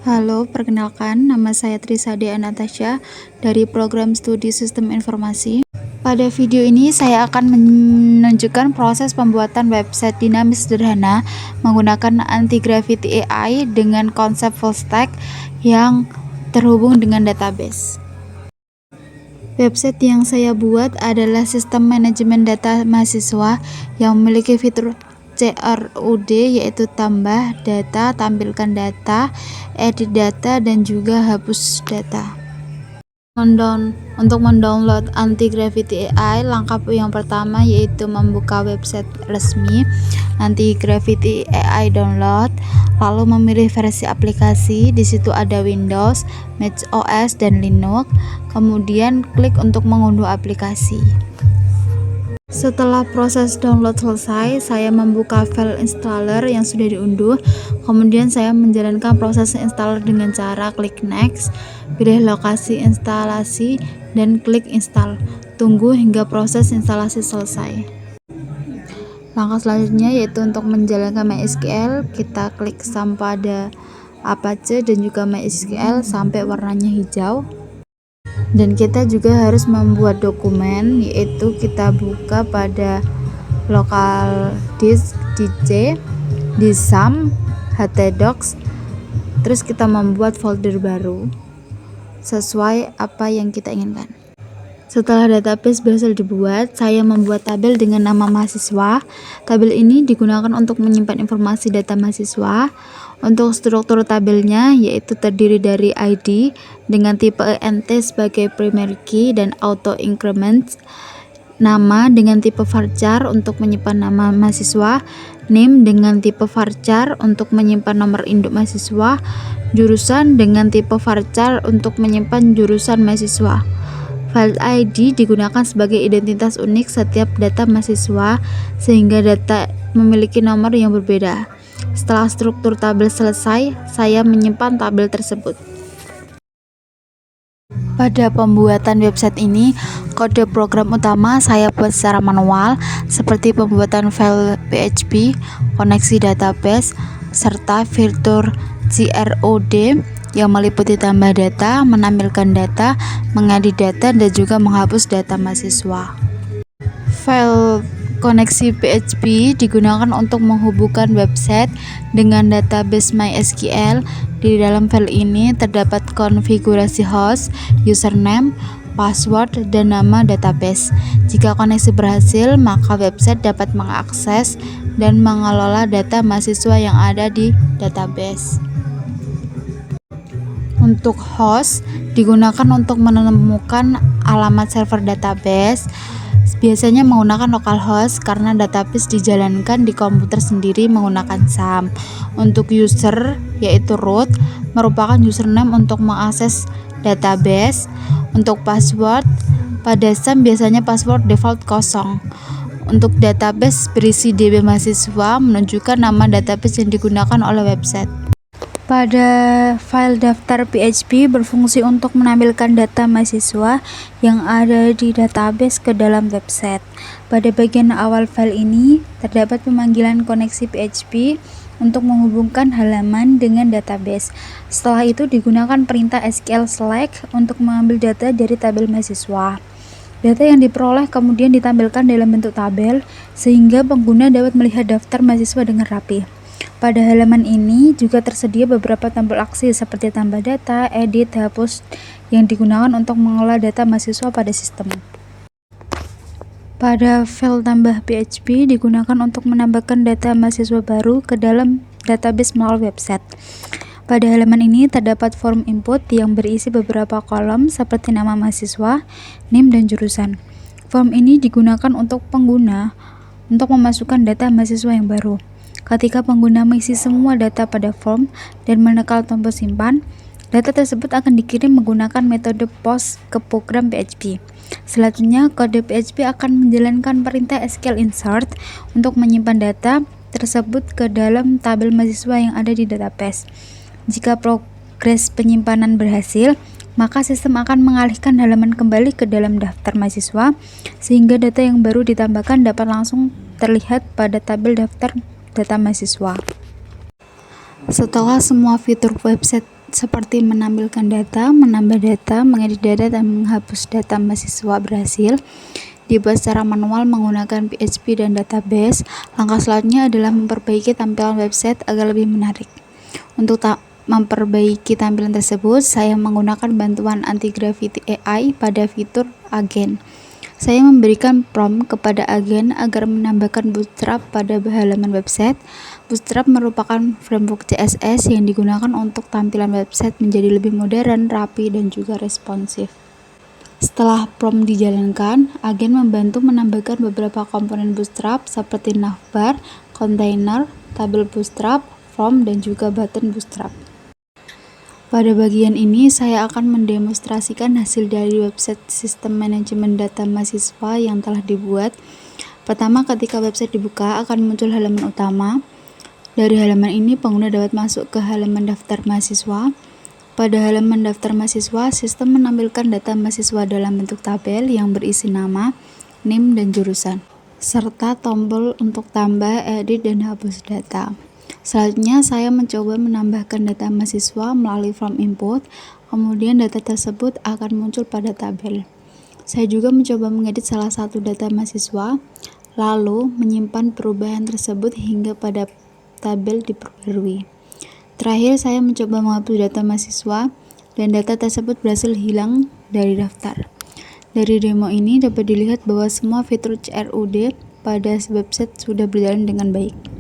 Halo, perkenalkan nama saya Trisadea Natasha dari Program Studi Sistem Informasi. Pada video ini saya akan menunjukkan proses pembuatan website dinamis sederhana menggunakan anti-gravity AI dengan konsep full stack yang terhubung dengan database. Website yang saya buat adalah sistem manajemen data mahasiswa yang memiliki fitur CRUD, yaitu tambah data, tampilkan data, edit data, dan juga hapus data. Untuk mendownload anti-gravity AI, langkah yang pertama yaitu membuka website resmi anti-gravity AI download, lalu memilih versi aplikasi. Di situ ada Windows, Mac OS, dan Linux. Kemudian klik untuk mengunduh aplikasi. Setelah proses download selesai, saya membuka file installer yang sudah diunduh. Kemudian saya menjalankan proses installer dengan cara klik next, pilih lokasi instalasi, dan klik install. Tunggu hingga proses instalasi selesai. Langkah selanjutnya yaitu untuk menjalankan MySQL, kita klik pada Apache dan juga MySQL sampai warnanya hijau. Dan kita juga harus membuat dokumen, yaitu kita buka pada local disk dc di SAM htdocs, terus kita membuat folder baru sesuai apa yang kita inginkan. Setelah database berhasil dibuat, saya membuat tabel dengan nama mahasiswa. Tabel ini digunakan untuk menyimpan informasi data mahasiswa. Untuk struktur tabelnya yaitu terdiri dari ID dengan tipe int sebagai primary key dan auto increment, nama dengan tipe varchar untuk menyimpan nama mahasiswa, name dengan tipe varchar untuk menyimpan nomor induk mahasiswa, jurusan dengan tipe varchar untuk menyimpan jurusan mahasiswa. File ID digunakan sebagai identitas unik setiap data mahasiswa sehingga data memiliki nomor yang berbeda. Setelah struktur tabel selesai, saya menyimpan tabel tersebut. Pada pembuatan website ini, kode program utama saya buat secara manual, seperti pembuatan file PHP, koneksi database, serta fitur CRUD yang meliputi tambah data, menampilkan data, mengedit data, dan juga menghapus data mahasiswa. File koneksi PHP digunakan untuk menghubungkan website dengan database MySQL. Di dalam file ini terdapat konfigurasi host, username, password, dan nama database. Jika koneksi berhasil, maka website dapat mengakses dan mengelola data mahasiswa yang ada di database. Untuk host digunakan untuk menemukan alamat server database. Biasanya menggunakan localhost karena database dijalankan di komputer sendiri menggunakan SAM. Untuk user yaitu root merupakan username untuk mengakses database. Untuk password pada SAM biasanya password default kosong. Untuk database berisi DB mahasiswa menunjukkan nama database yang digunakan oleh website. Pada file daftar PHP berfungsi untuk menampilkan data mahasiswa yang ada di database ke dalam website. Pada bagian awal file ini terdapat pemanggilan koneksi PHP untuk menghubungkan halaman dengan database. Setelah itu digunakan perintah SQL select untuk mengambil data dari tabel mahasiswa. Data yang diperoleh kemudian ditampilkan dalam bentuk tabel sehingga pengguna dapat melihat daftar mahasiswa dengan rapi. Pada halaman ini juga tersedia beberapa tombol aksi seperti tambah data, edit, hapus yang digunakan untuk mengolah data mahasiswa pada sistem. Pada file tambah PHP digunakan untuk menambahkan data mahasiswa baru ke dalam database melalui website. Pada halaman ini terdapat form input yang berisi beberapa kolom seperti nama mahasiswa, name, dan jurusan. Form ini digunakan untuk pengguna untuk memasukkan data mahasiswa yang baru. Ketika pengguna mengisi semua data pada form dan menekan tombol simpan, data tersebut akan dikirim menggunakan metode post ke program PHP. Selanjutnya, kode PHP akan menjalankan perintah SQL insert untuk menyimpan data tersebut ke dalam tabel mahasiswa yang ada di database. Jika progres penyimpanan berhasil, maka sistem akan mengalihkan halaman kembali ke dalam daftar mahasiswa sehingga data yang baru ditambahkan dapat langsung terlihat pada tabel daftar data mahasiswa. Setelah semua fitur website seperti menampilkan data, menambah data, mengedit data, dan menghapus data mahasiswa berhasil dibuat secara manual menggunakan PHP dan database. Langkah selanjutnya adalah memperbaiki tampilan website agar lebih menarik. Untuk memperbaiki tampilan tersebut, saya menggunakan bantuan anti-gravity AI pada fitur agen. Saya memberikan prompt kepada agen agar menambahkan Bootstrap pada halaman website. Bootstrap merupakan framework CSS yang digunakan untuk tampilan website menjadi lebih modern, rapi, dan juga responsif. Setelah prompt dijalankan, agen membantu menambahkan beberapa komponen Bootstrap seperti navbar, container, tabel Bootstrap, form, dan juga button Bootstrap. Pada bagian ini, saya akan mendemonstrasikan hasil dari website sistem manajemen data mahasiswa yang telah dibuat. Pertama, ketika website dibuka, akan muncul halaman utama. Dari halaman ini, pengguna dapat masuk ke halaman daftar mahasiswa. Pada halaman daftar mahasiswa, sistem menampilkan data mahasiswa dalam bentuk tabel yang berisi nama, NIM, dan jurusan, serta tombol untuk tambah, edit, dan hapus data. Selanjutnya, saya mencoba menambahkan data mahasiswa melalui form input, kemudian data tersebut akan muncul pada tabel. Saya juga mencoba mengedit salah satu data mahasiswa, lalu menyimpan perubahan tersebut hingga pada tabel diperbarui. Terakhir, saya mencoba menghapus data mahasiswa dan data tersebut berhasil hilang dari daftar. Dari demo ini dapat dilihat bahwa semua fitur CRUD pada website sudah berjalan dengan baik.